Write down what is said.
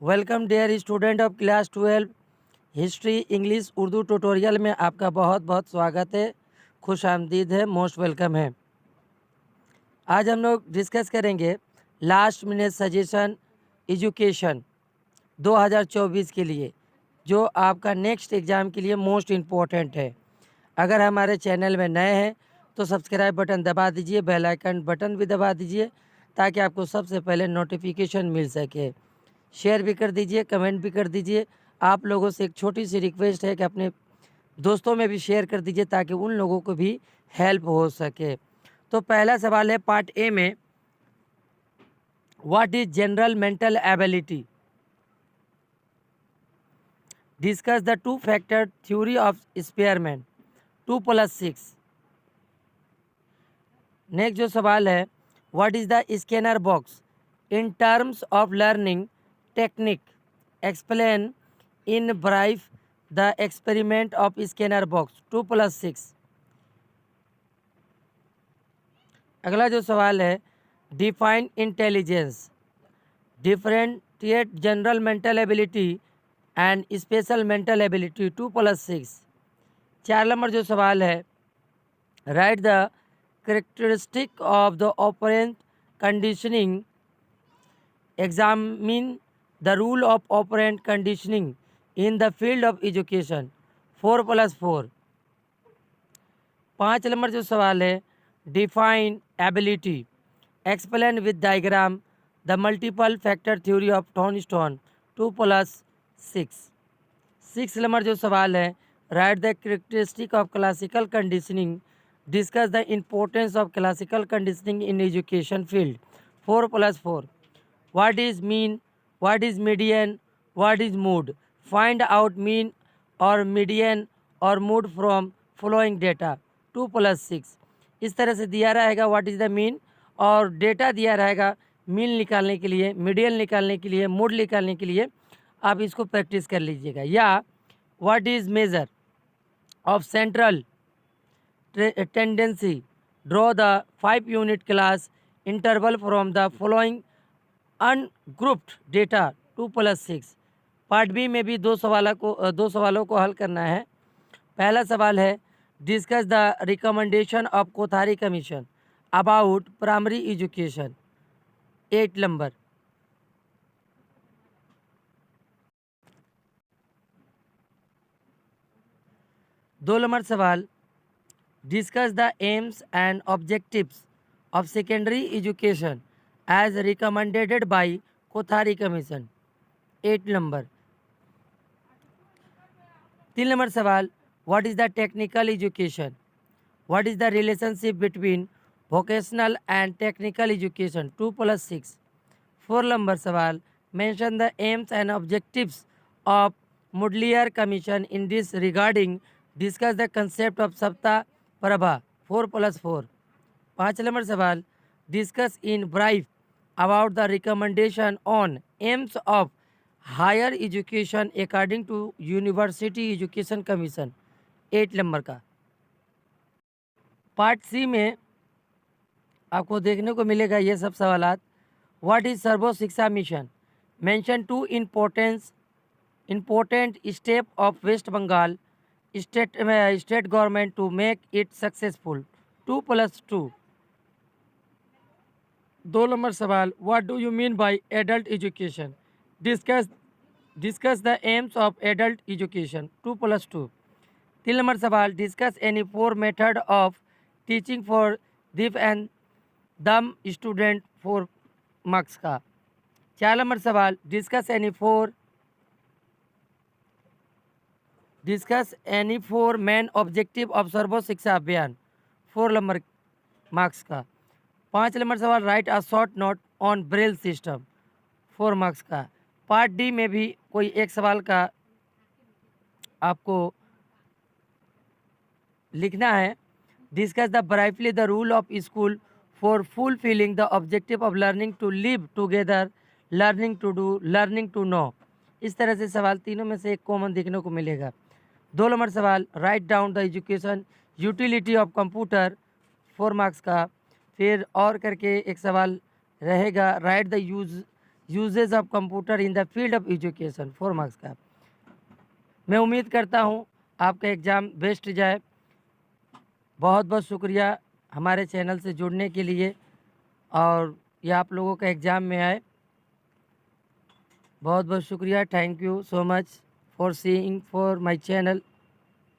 Welcome dear student of class 12 history English Urdu tutorial में आपका बहुत बहुत स्वागत है। खुश आमदीद है, मोस्ट वेलकम है। आज हम लोग डिस्कस करेंगे लास्ट मिनट सजेशन एजुकेशन 2024 के लिए, जो आपका नेक्स्ट एग्ज़ाम के लिए मोस्ट इम्पोर्टेंट है। अगर हमारे चैनल में नए हैं तो सब्सक्राइब बटन दबा दीजिए, बेल आइकन बटन भी दबा दीजिए ताकि आपको सबसे पहले नोटिफिकेशन मिल सके। शेयर भी कर दीजिए, कमेंट भी कर दीजिए। आप लोगों से एक छोटी सी रिक्वेस्ट है कि अपने दोस्तों में भी शेयर कर दीजिए ताकि उन लोगों को भी हेल्प हो सके। तो पहला सवाल है पार्ट ए में, what is general mental ability? Discuss the two factor theory of Spearman 2+6। Next जो सवाल है, what is the Skinner box in terms of learning technique? Explain in brief the experiment of Skinner box 2+6। अगला जो सवाल है, define intelligence, differentiate general mental ability and special mental ability 2+6। 4 number जो सवाल है, write the characteristic of the operant conditioning, examine the rule of operant conditioning in the field of education 4+4। 5 number जो सवाल है, define ability, explain with diagram the multiple factor theory of Thurstone 2+6। 6 number जो सवाल है, write the characteristic of classical conditioning, discuss the importance of classical conditioning in education field 4+4। What is mean? What is median? What is mood? Find out mean or median or mood from following data 2+6। इस तरह से दिया रहेगा what is the mean, और data दिया रहेगा mean निकालने के लिए, मीडियन निकालने के लिए, मूड निकालने के लिए। आप इसको प्रैक्टिस कर लीजिएगा। या what is measure of central tendency? Draw the 5 unit class interval from the following ungrouped data 2+6। Part B में भी दो सवालों को हल करना है। पहला सवाल है, discuss the recommendation of Kothari commission about primary education 8 number. 2 number सवाल, discuss the aims and objectives of secondary education as recommended by Kothari commission 8 number. 3 number सवाल, what is the technical education? What is the relationship between vocational and technical education 2+6। 4 number सवाल, mention the aims and objectives of Mudaliar commission in this regarding, discuss the concept of सप्ताह Prabha 4+4। 5 number सवाल, discuss in brief about the recommendation on aims of higher education according to university education commission 8 number का। Part C में आपको देखने को मिलेगा ये सब सवालात। What is Sarva Shiksha mission? Mention 2 important step of West Bengal state government to make it successful 2+2। 2 number सवाल, what do you mean by adult education? Discuss the aims of adult education 2+2। 3 number सवाल, discuss any 4 method of teaching for deaf and dumb student 4 marks का। 4 number सवाल, discuss any 4 main objective of Sarva Shiksha Abhiyan 4 number marks का। 5 number सवाल, write a short note on Braille system 4 marks का। Part D में भी कोई एक सवाल का आपको लिखना है। Discuss the briefly the rule of school for fulfilling the objective of learning to live together, learning to do, learning to know. इस तरह से सवाल तीनों में से एक कॉमन देखने को मिलेगा। 2 नंबर सवाल, write down the education utility of computer 4 marks का। फिर और करके एक सवाल रहेगा, write the uses of computer in the field of education, 4 marks का। मैं उम्मीद करता हूँ आपका एग्ज़ाम बेस्ट जाए। बहुत बहुत शुक्रिया हमारे चैनल से जुड़ने के लिए, और ये आप लोगों का एग्ज़ाम में आए। बहुत बहुत शुक्रिया। Thank you so much for seeing for my channel.